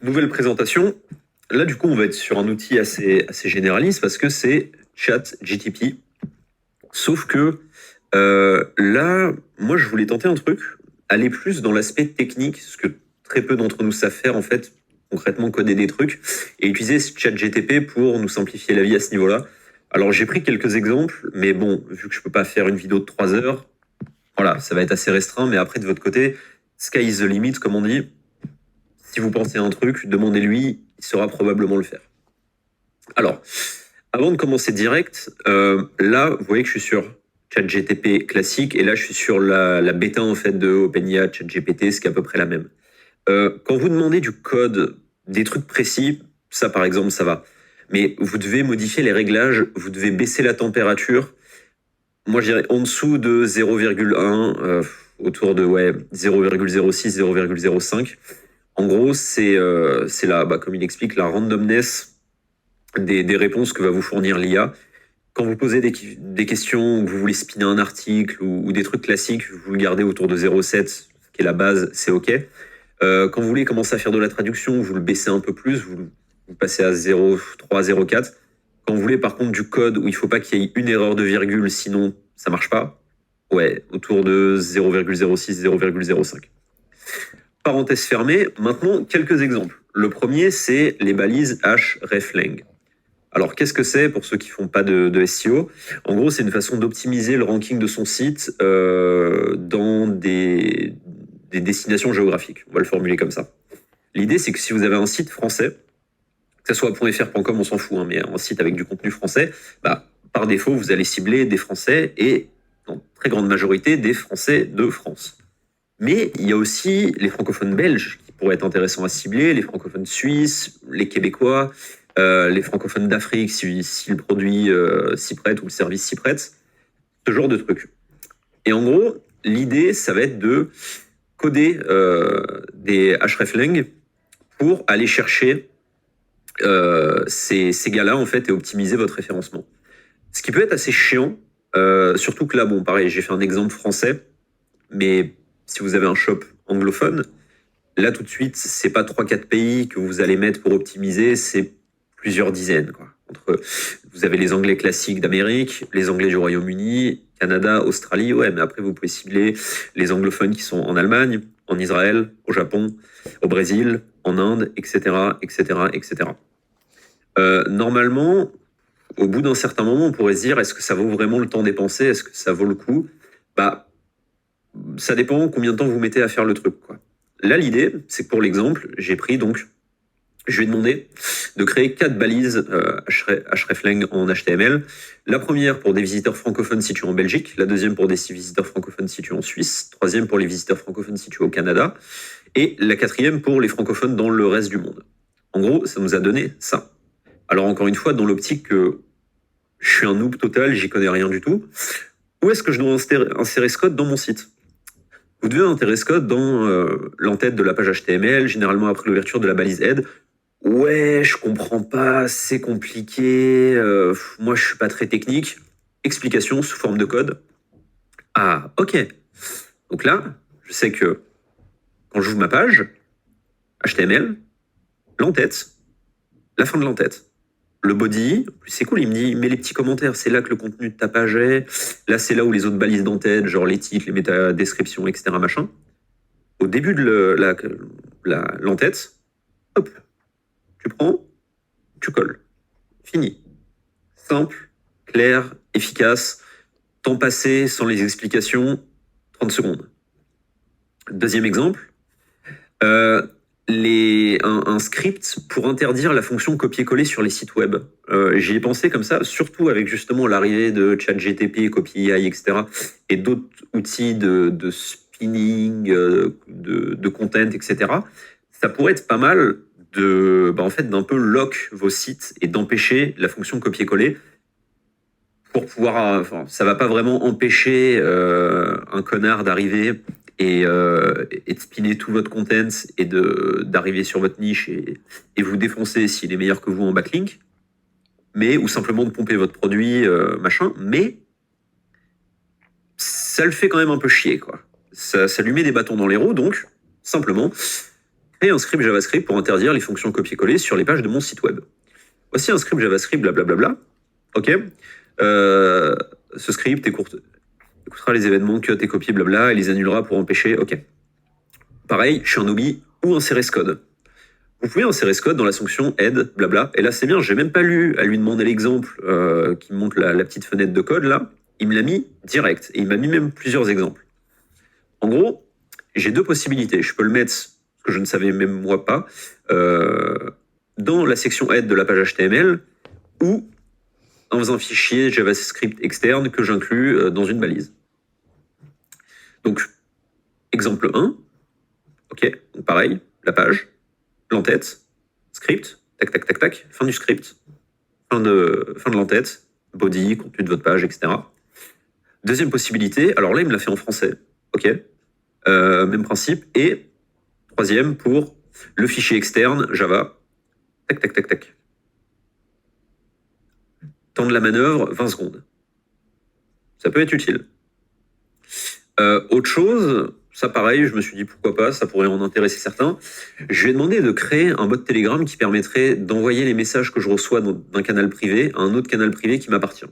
nouvelle présentation. Là, du coup, on va être sur un outil assez généraliste parce que c'est ChatGTP. Sauf que là, moi, je voulais tenter un truc, aller plus dans l'aspect technique, ce que très peu d'entre nous savent faire, en fait, concrètement coder des trucs, et utiliser ChatGTP pour nous simplifier la vie à ce niveau-là. Alors, j'ai pris quelques exemples, mais bon, vu que je peux pas faire une vidéo de 3 heures, voilà, ça va être assez restreint, mais après, de votre côté, sky is the limit, comme on dit. Si vous pensez à un truc, demandez-lui, il saura probablement le faire. Alors, avant de commencer direct, là, vous voyez que je suis sur ChatGTP classique, et là, je suis sur la bêta en fait de OpenAI ChatGPT, ce qui est à peu près la même. Quand vous demandez du code, des trucs précis, ça par exemple, ça va. Mais vous devez modifier les réglages, vous devez baisser la température. Moi, je dirais en dessous de 0,1, autour de 0,06, 0,05. En gros, c'est comme il explique, la randomness des réponses que va vous fournir l'IA. Quand vous posez des questions, ou que vous voulez spinner un article ou des trucs classiques, vous le gardez autour de 0,7, qui est la base, c'est OK. Quand vous voulez commencer à faire de la traduction, vous le baissez un peu plus, vous passez à 0,3, 0,4. Quand vous voulez par contre du code où il ne faut pas qu'il y ait une erreur de virgule, sinon ça ne marche pas, ouais, autour de 0,06, 0,05. Parenthèse fermée, maintenant quelques exemples. Le premier, c'est les balises hreflang. Alors, qu'est-ce que c'est pour ceux qui ne font pas de SEO? En gros, c'est une façon d'optimiser le ranking de son site dans des destinations géographiques. On va le formuler comme ça. L'idée, c'est que si vous avez un site français, que ce soit .fr.com, on s'en fout, hein, mais un site avec du contenu français, par défaut, vous allez cibler des Français et, en très grande majorité, des Français de France. Mais il y a aussi les francophones belges qui pourraient être intéressants à cibler, les francophones suisses, les Québécois, les francophones d'Afrique si le produit s'y prête ou le service s'y prête, ce genre de trucs. Et en gros, l'idée, ça va être de coder des hreflang pour aller chercher ces gars-là en fait et optimiser votre référencement. Ce qui peut être assez chiant, surtout que là, bon, pareil, j'ai fait un exemple français, mais si vous avez un shop anglophone, là tout de suite, c'est pas 3-4 pays que vous allez mettre pour optimiser, c'est plusieurs dizaines, quoi. Vous avez les Anglais classiques d'Amérique, les Anglais du Royaume-Uni, Canada, Australie, ouais, mais après vous pouvez cibler les anglophones qui sont en Allemagne, en Israël, au Japon, au Brésil, en Inde, etc., etc., etc. Normalement, au bout d'un certain moment, on pourrait se dire, est-ce que ça vaut vraiment le temps dépensé? Est-ce que ça vaut le coup? Ça dépend combien de temps vous mettez à faire le truc, quoi. Là, l'idée, c'est que pour l'exemple, je vais demander de créer 4 balises hreflang en HTML. La première pour des visiteurs francophones situés en Belgique, la deuxième pour des visiteurs francophones situés en Suisse, troisième pour les visiteurs francophones situés au Canada, et la quatrième pour les francophones dans le reste du monde. En gros, ça nous a donné ça. Alors encore une fois, dans l'optique que je suis un noob total, j'y connais rien du tout, où est-ce que je dois insérer ce code dans mon site? Vous devez insérer ce code dans l'entête de la page HTML, généralement après l'ouverture de la balise head. Ouais, je comprends pas, c'est compliqué, moi je suis pas très technique. Explication sous forme de code. Ah, ok. Donc là, je sais que quand j'ouvre ma page, HTML, l'entête, la fin de l'entête, le body, c'est cool, il me dit, il met les petits commentaires, c'est là que le contenu de ta page est, là c'est là où les autres balises d'entête, genre les titres, les métadescriptions, etc. machin. Au début de l'entête, hop, tu prends, tu colles. Fini. Simple, clair, efficace, temps passé sans les explications, 30 secondes. Deuxième exemple, un script pour interdire la fonction copier-coller sur les sites web. J'y ai pensé comme ça, surtout avec justement l'arrivée de ChatGTP, CopyAI, etc. et d'autres outils de spinning, de content, etc. Ça pourrait être pas mal en fait, d'un peu lock vos sites et d'empêcher la fonction copier-coller pour pouvoir, ça va pas vraiment empêcher un connard d'arriver et de spinner tout votre content et d'arriver sur votre niche et vous défoncer s'il est meilleur que vous en backlink, ou simplement de pomper votre produit, machin, mais ça le fait quand même un peu chier, quoi. Ça lui met des bâtons dans les roues, donc simplement, créer un script JavaScript pour interdire les fonctions copier-coller sur les pages de mon site web. Voici un script JavaScript, blablabla. OK. Ce script écoutera les événements cut et copie, blabla, et les annulera pour empêcher. OK. Pareil, je suis un OBI ou insérer ce code. Vous pouvez insérer ce code dans la fonction add, blabla. Et là, c'est bien, j'ai même pas lu à lui demander l'exemple qui me montre la petite fenêtre de code là. Il me l'a mis direct. Et il m'a mis même plusieurs exemples. En gros, j'ai deux possibilités. Je peux le mettre, ce que je ne savais même moi pas, dans la section add de la page HTML ou dans un fichier JavaScript externe que j'inclus dans une balise. Donc, exemple 1. OK, donc pareil, la page, l'entête, script, tac, tac, tac, tac, fin du script, fin de l'entête, body, contenu de votre page, etc. Deuxième possibilité, alors là, il me l'a fait en français. OK, même principe. Et troisième, pour le fichier externe, Java, tac, tac, tac, tac. Temps de la manœuvre, 20 secondes. Ça peut être utile. Autre chose, ça pareil, je me suis dit pourquoi pas, ça pourrait en intéresser certains. Je lui ai demandé de créer un bot Telegram qui permettrait d'envoyer les messages que je reçois d'un canal privé à un autre canal privé qui m'appartient.